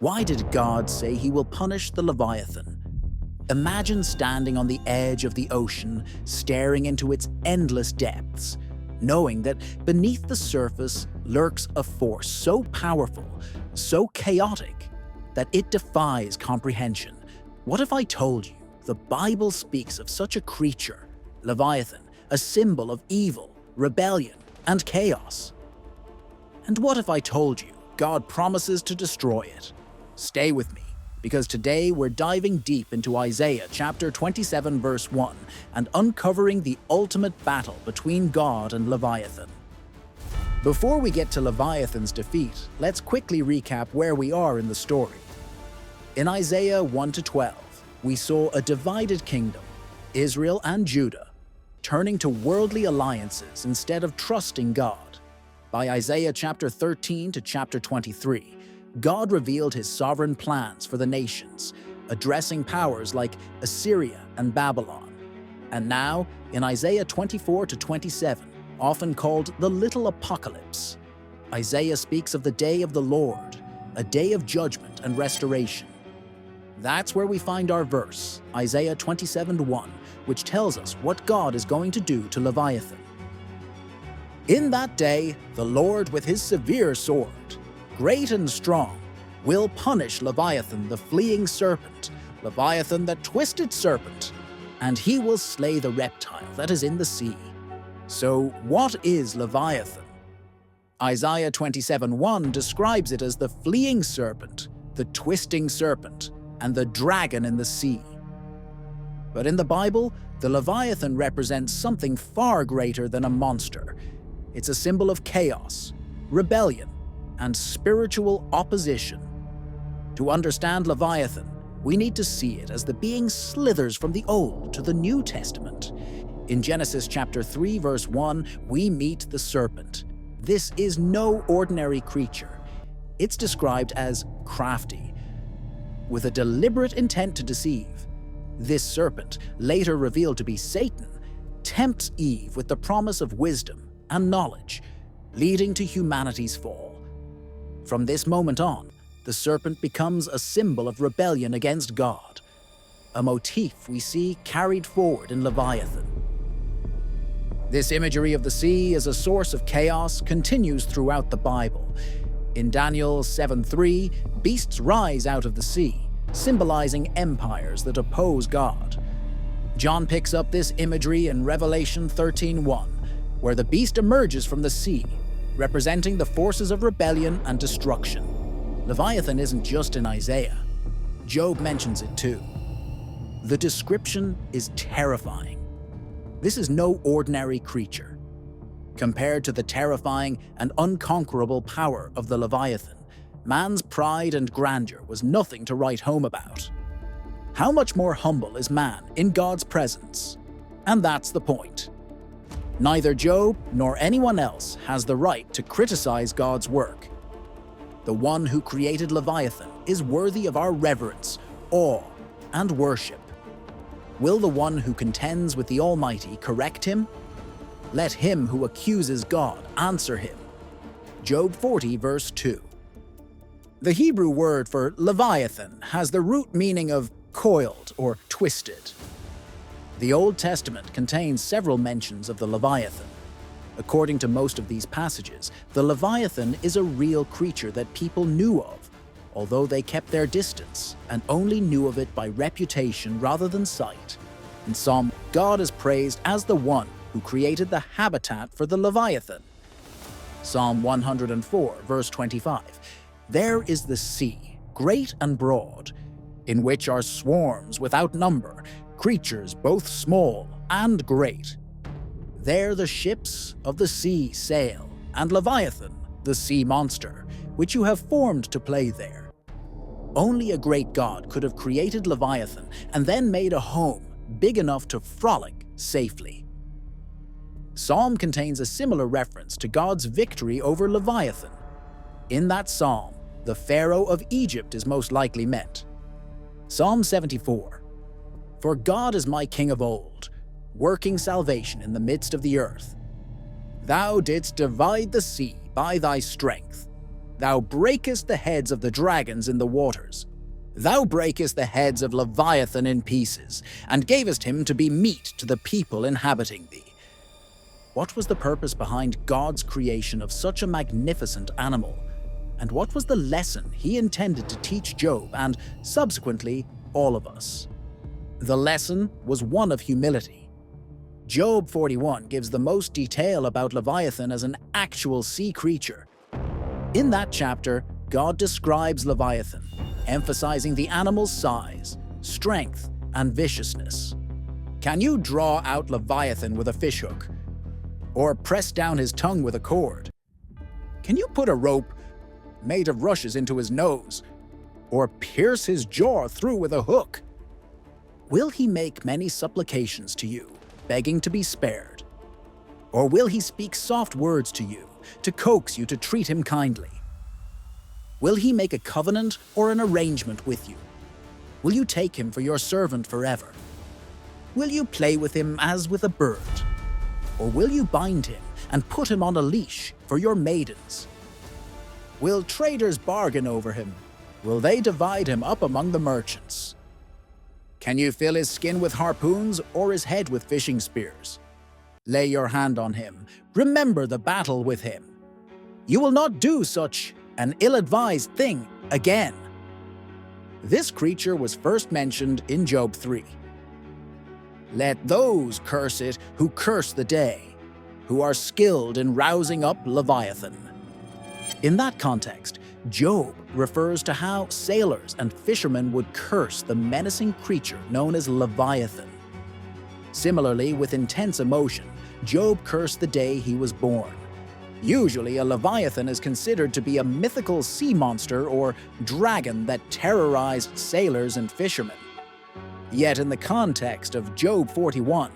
Why did God say he will punish the Leviathan? Imagine standing on the edge of the ocean, staring into its endless depths, knowing that beneath the surface lurks a force so powerful, so chaotic, that it defies comprehension. What if I told you the Bible speaks of such a creature, Leviathan, a symbol of evil, rebellion, and chaos? And what if I told you God promises to destroy it? Stay with me, because today we're diving deep into Isaiah chapter 27 verse 1 and uncovering the ultimate battle between God and Leviathan. Before we get to Leviathan's defeat, let's quickly recap where we are in the story. In Isaiah 1-12, we saw a divided kingdom, Israel and Judah, turning to worldly alliances instead of trusting God. By Isaiah chapter 13 to chapter 23, God revealed his sovereign plans for the nations, addressing powers like Assyria and Babylon. And now, in Isaiah 24 to 27, often called the Little Apocalypse, Isaiah speaks of the day of the Lord, a day of judgment and restoration. That's where we find our verse, Isaiah 27:1, which tells us what God is going to do to Leviathan. In that day, the Lord with his severe sword, great and strong, will punish Leviathan the fleeing serpent, Leviathan the twisted serpent, and he will slay the reptile that is in the sea. So what is Leviathan? Isaiah 27:1 describes it as the fleeing serpent, the twisting serpent, and the dragon in the sea. But in the Bible, the Leviathan represents something far greater than a monster. It's a symbol of chaos, rebellion, and spiritual opposition. To understand Leviathan, we need to see it as the being slithers from the Old to the New Testament. In Genesis chapter 3 verse 1, we meet the serpent. This is no ordinary creature. It's described as crafty, with a deliberate intent to deceive. This serpent, later revealed to be Satan, tempts Eve with the promise of wisdom and knowledge, leading to humanity's fall. From this moment on, the serpent becomes a symbol of rebellion against God, a motif we see carried forward in Leviathan. This imagery of the sea as a source of chaos continues throughout the Bible. In Daniel 7:3, beasts rise out of the sea, symbolizing empires that oppose God. John picks up this imagery in Revelation 13:1, where the beast emerges from the sea, representing the forces of rebellion and destruction. Leviathan isn't just in Isaiah. Job mentions it too. The description is terrifying. This is no ordinary creature. Compared to the terrifying and unconquerable power of the Leviathan, man's pride and grandeur was nothing to write home about. How much more humble is man in God's presence? And that's the point. Neither Job nor anyone else has the right to criticize God's work. The one who created Leviathan is worthy of our reverence, awe, and worship. Will the one who contends with the Almighty correct him? Let him who accuses God answer him. Job 40 verse 2. The Hebrew word for Leviathan has the root meaning of coiled or twisted. The Old Testament contains several mentions of the Leviathan. According to most of these passages, the Leviathan is a real creature that people knew of, although they kept their distance and only knew of it by reputation rather than sight. In Psalm, God is praised as the one who created the habitat for the Leviathan. Psalm 104, verse 25, "There is the sea, great and broad, in which are swarms without number, creatures both small and great. There the ships of the sea sail, and Leviathan, the sea monster, which you have formed to play there." Only a great God could have created Leviathan and then made a home big enough to frolic safely. Psalm contains a similar reference to God's victory over Leviathan. In that psalm, the Pharaoh of Egypt is most likely meant. Psalm 74, "For God is my king of old, working salvation in the midst of the earth. Thou didst divide the sea by thy strength. Thou breakest the heads of the dragons in the waters. Thou breakest the heads of Leviathan in pieces, and gavest him to be meat to the people inhabiting thee. What was the purpose behind God's creation of such a magnificent animal? And what was the lesson he intended to teach Job and, subsequently, all of us? The lesson was one of humility. Job 41 gives the most detail about Leviathan as an actual sea creature. In that chapter, God describes Leviathan, emphasizing the animal's size, strength, and viciousness. Can you draw out Leviathan with a fishhook? Or press down his tongue with a cord? Can you put a rope made of rushes into his nose? Or pierce his jaw through with a hook? Will he make many supplications to you, begging to be spared? Or will he speak soft words to you, to coax you to treat him kindly? Will he make a covenant or an arrangement with you? Will you take him for your servant forever? Will you play with him as with a bird? Or will you bind him and put him on a leash for your maidens? Will traders bargain over him? Will they divide him up among the merchants? Can you fill his skin with harpoons or his head with fishing spears? Lay your hand on him. Remember the battle with him. You will not do such an ill-advised thing again. This creature was first mentioned in Job 3. Let those curse it who curse the day, who are skilled in rousing up Leviathan. In that context, Job refers to how sailors and fishermen would curse the menacing creature known as Leviathan. Similarly, with intense emotion, Job cursed the day he was born. Usually, a Leviathan is considered to be a mythical sea monster or dragon that terrorized sailors and fishermen. Yet in the context of Job 41,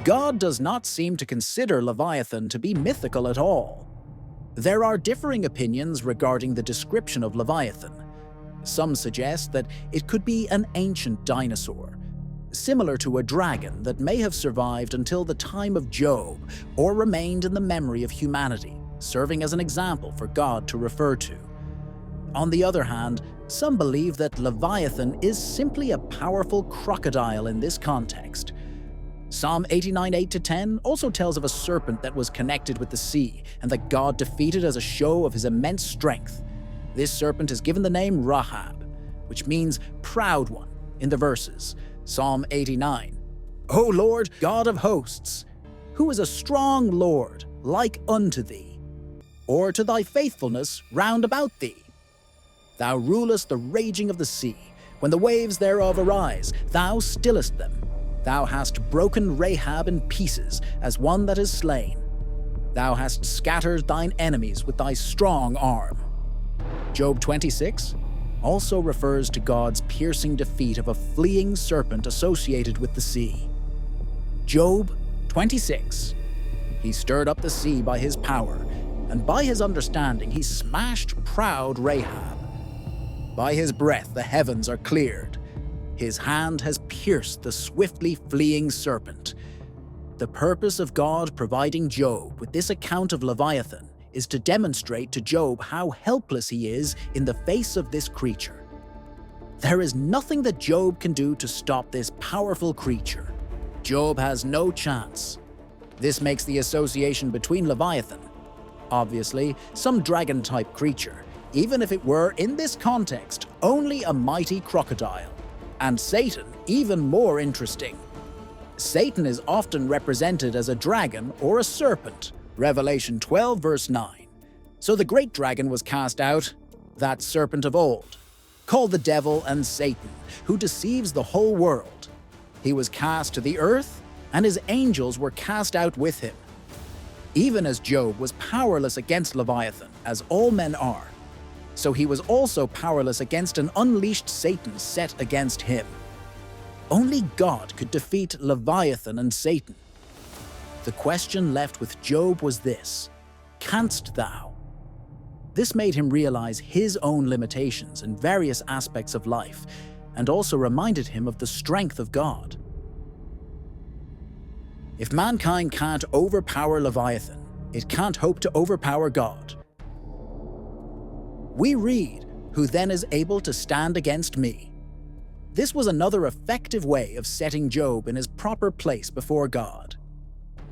God does not seem to consider Leviathan to be mythical at all. There are differing opinions regarding the description of Leviathan. Some suggest that it could be an ancient dinosaur, similar to a dragon that may have survived until the time of Job or remained in the memory of humanity, serving as an example for God to refer to. On the other hand, some believe that Leviathan is simply a powerful crocodile in this context. Psalm 89, 8-10 also tells of a serpent that was connected with the sea and that God defeated as a show of his immense strength. This serpent is given the name Rahab, which means proud one, in the verses. Psalm 89, O Lord, God of hosts, who is a strong Lord, like unto thee, or to thy faithfulness round about thee. Thou rulest the raging of the sea. When the waves thereof arise, thou stillest them. Thou hast broken Rahab in pieces as one that is slain. Thou hast scattered thine enemies with thy strong arm. Job 26 also refers to God's piercing defeat of a fleeing serpent associated with the sea. Job 26. He stirred up the sea by his power, and by his understanding he smashed proud Rahab. By his breath the heavens are cleared. His hand has pierced the swiftly fleeing serpent. The purpose of God providing Job with this account of Leviathan is to demonstrate to Job how helpless he is in the face of this creature. There is nothing that Job can do to stop this powerful creature. Job has no chance. This makes the association between Leviathan, obviously some dragon-type creature, even if it were, in this context, only a mighty crocodile, and Satan even more interesting. Satan is often represented as a dragon or a serpent, Revelation 12 verse 9. So the great dragon was cast out, that serpent of old, called the devil and Satan, who deceives the whole world. He was cast to the earth, and his angels were cast out with him. Even as Job was powerless against Leviathan, as all men are, so he was also powerless against an unleashed Satan set against him. Only God could defeat Leviathan and Satan. The question left with Job was this: canst thou? This made him realize his own limitations in various aspects of life, and also reminded him of the strength of God. If mankind can't overpower Leviathan, it can't hope to overpower God. We read, "Who then is able to stand against me?" This was another effective way of setting Job in his proper place before God.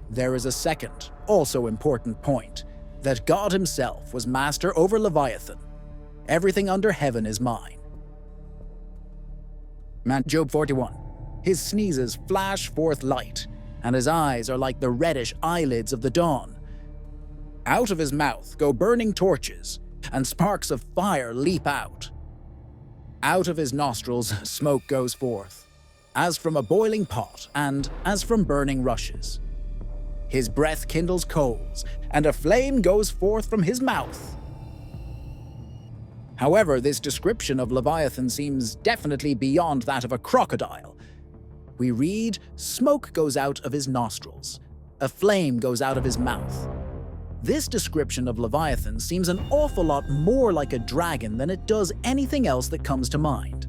There is a second, also important point, that God himself was master over Leviathan. Everything under heaven is mine. Job 41. His sneezes flash forth light, and his eyes are like the reddish eyelids of the dawn. Out of his mouth go burning torches, and sparks of fire leap out. Out of his nostrils smoke goes forth, as from a boiling pot and as from burning rushes. His breath kindles coals, and a flame goes forth from his mouth. However, this description of Leviathan seems definitely beyond that of a crocodile. We read, "Smoke goes out of his nostrils, a flame goes out of his mouth." This description of Leviathan seems an awful lot more like a dragon than it does anything else that comes to mind.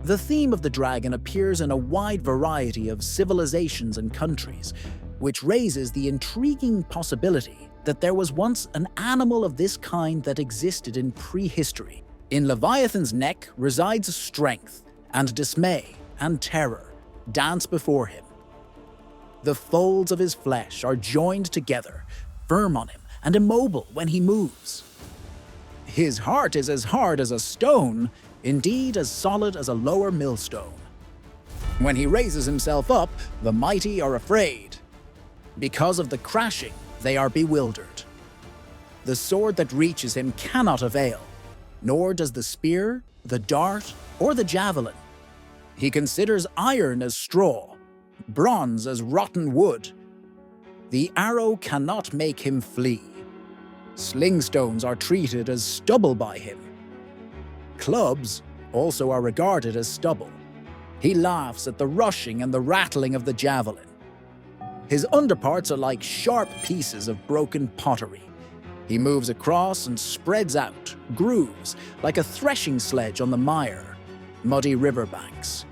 The theme of the dragon appears in a wide variety of civilizations and countries, which raises the intriguing possibility that there was once an animal of this kind that existed in prehistory. In Leviathan's neck resides strength, and dismay and terror dance before him. The folds of his flesh are joined together, firm on him and immobile when he moves. His heart is as hard as a stone, indeed as solid as a lower millstone. When he raises himself up, the mighty are afraid. Because of the crashing, they are bewildered. The sword that reaches him cannot avail, nor does the spear, the dart, or the javelin. He considers iron as straw, bronze as rotten wood. The arrow cannot make him flee. Slingstones are treated as stubble by him. Clubs also are regarded as stubble. He laughs at the rushing and the rattling of the javelin. His underparts are like sharp pieces of broken pottery. He moves across and spreads out, grooves, like a threshing sledge on the mire, muddy riverbanks.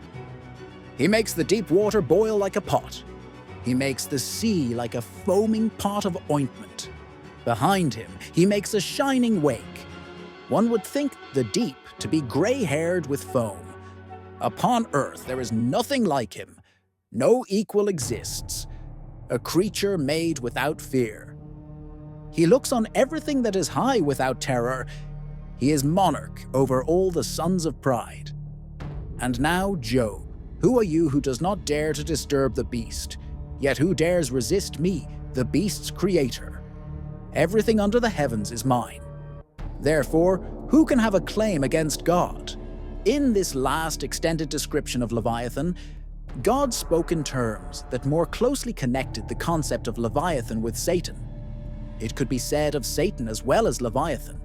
He makes the deep water boil like a pot. He makes the sea like a foaming pot of ointment. Behind him, he makes a shining wake. One would think the deep to be gray-haired with foam. Upon earth there is nothing like him. No equal exists. A creature made without fear. He looks on everything that is high without terror. He is monarch over all the sons of pride. And now, Job, who are you who does not dare to disturb the beast? Yet who dares resist me, the beast's creator? Everything under the heavens is mine. Therefore, who can have a claim against God? In this last extended description of Leviathan, God spoke in terms that more closely connected the concept of Leviathan with Satan. It could be said of Satan as well as Leviathan.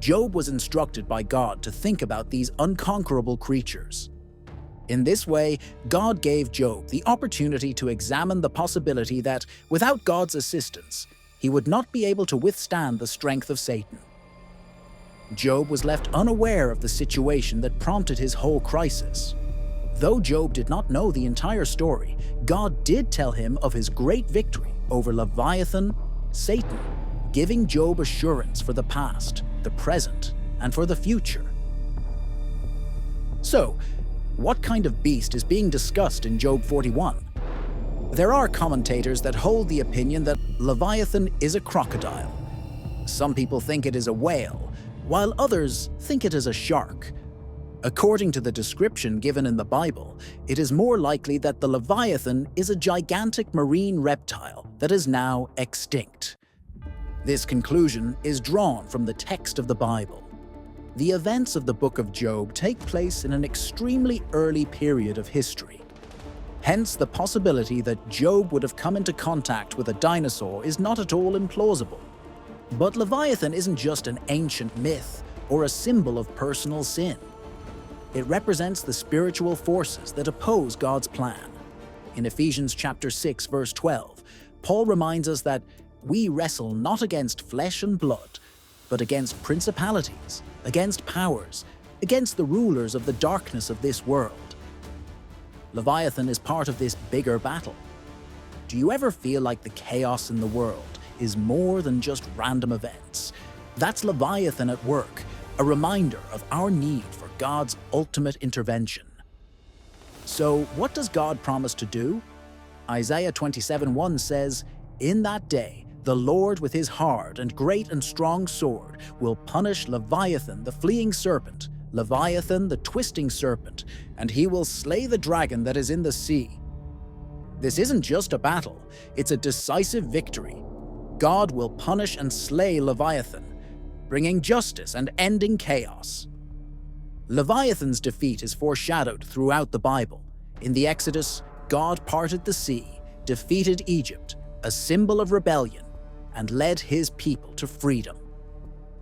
Job was instructed by God to think about these unconquerable creatures. In this way, God gave Job the opportunity to examine the possibility that, without God's assistance, he would not be able to withstand the strength of Satan. Job was left unaware of the situation that prompted his whole crisis. Though Job did not know the entire story, God did tell him of his great victory over Leviathan, Satan, giving Job assurance for the past, the present, and for the future. So, what kind of beast is being discussed in Job 41? There are commentators that hold the opinion that Leviathan is a crocodile. Some people think it is a whale, while others think it is a shark. According to the description given in the Bible, it is more likely that the Leviathan is a gigantic marine reptile that is now extinct. This conclusion is drawn from the text of the Bible. The events of the book of Job take place in an extremely early period of history. Hence, the possibility that Job would have come into contact with a dinosaur is not at all implausible. But Leviathan isn't just an ancient myth or a symbol of personal sin. It represents the spiritual forces that oppose God's plan. In Ephesians chapter 6, verse 12, Paul reminds us that we wrestle not against flesh and blood, but against principalities, against powers, against the rulers of the darkness of this world. Leviathan is part of this bigger battle. Do you ever feel like the chaos in the world is more than just random events? That's Leviathan at work, a reminder of our need for God's ultimate intervention. So, what does God promise to do? Isaiah 27:1 says, "In that day, the Lord with his hard and great and strong sword will punish Leviathan the fleeing serpent, Leviathan the twisting serpent, and he will slay the dragon that is in the sea." This isn't just a battle, it's a decisive victory. God will punish and slay Leviathan, bringing justice and ending chaos. Leviathan's defeat is foreshadowed throughout the Bible. In the Exodus, God parted the sea, defeated Egypt, a symbol of rebellion, and led his people to freedom.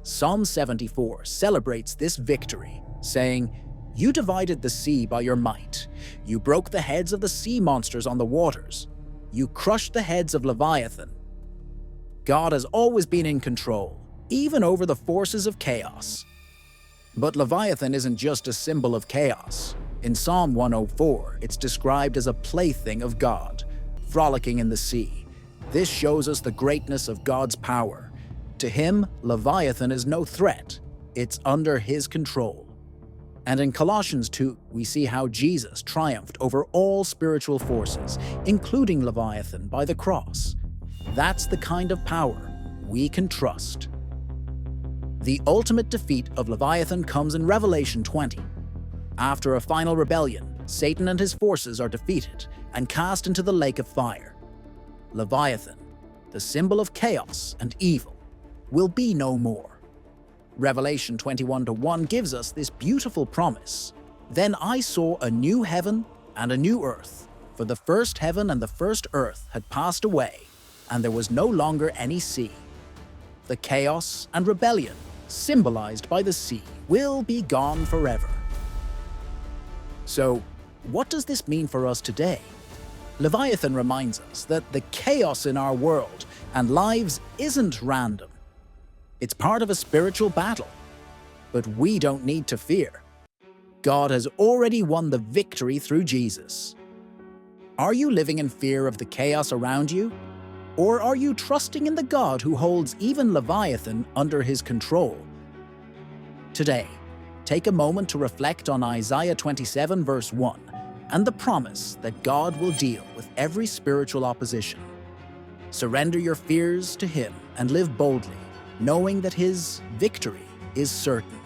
Psalm 74 celebrates this victory, saying, "You divided the sea by your might. You broke the heads of the sea monsters on the waters. You crushed the heads of Leviathan." God has always been in control, even over the forces of chaos. But Leviathan isn't just a symbol of chaos. In Psalm 104, it's described as a plaything of God, frolicking in the sea. This shows us the greatness of God's power. To him, Leviathan is no threat. It's under his control. And in Colossians 2, we see how Jesus triumphed over all spiritual forces, including Leviathan, by the cross. That's the kind of power we can trust. The ultimate defeat of Leviathan comes in Revelation 20. After a final rebellion, Satan and his forces are defeated and cast into the lake of fire. Leviathan, the symbol of chaos and evil, will be no more. Revelation 21:1 gives us this beautiful promise. "Then I saw a new heaven and a new earth, for the first heaven and the first earth had passed away, and there was no longer any sea." The chaos and rebellion, symbolized by the sea, will be gone forever. So, what does this mean for us today? Leviathan reminds us that the chaos in our world and lives isn't random. It's part of a spiritual battle. But we don't need to fear. God has already won the victory through Jesus. Are you living in fear of the chaos around you? Or are you trusting in the God who holds even Leviathan under his control? Today, take a moment to reflect on Isaiah 27 verse 1 and the promise that God will deal with every spiritual opposition. Surrender your fears to him and live boldly, knowing that his victory is certain.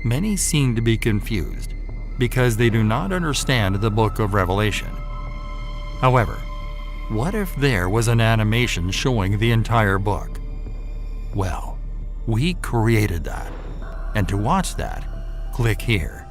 Many seem to be confused because they do not understand the book of Revelation. However, what if there was an animation showing the entire book? Well, we created that. And to watch that, click here.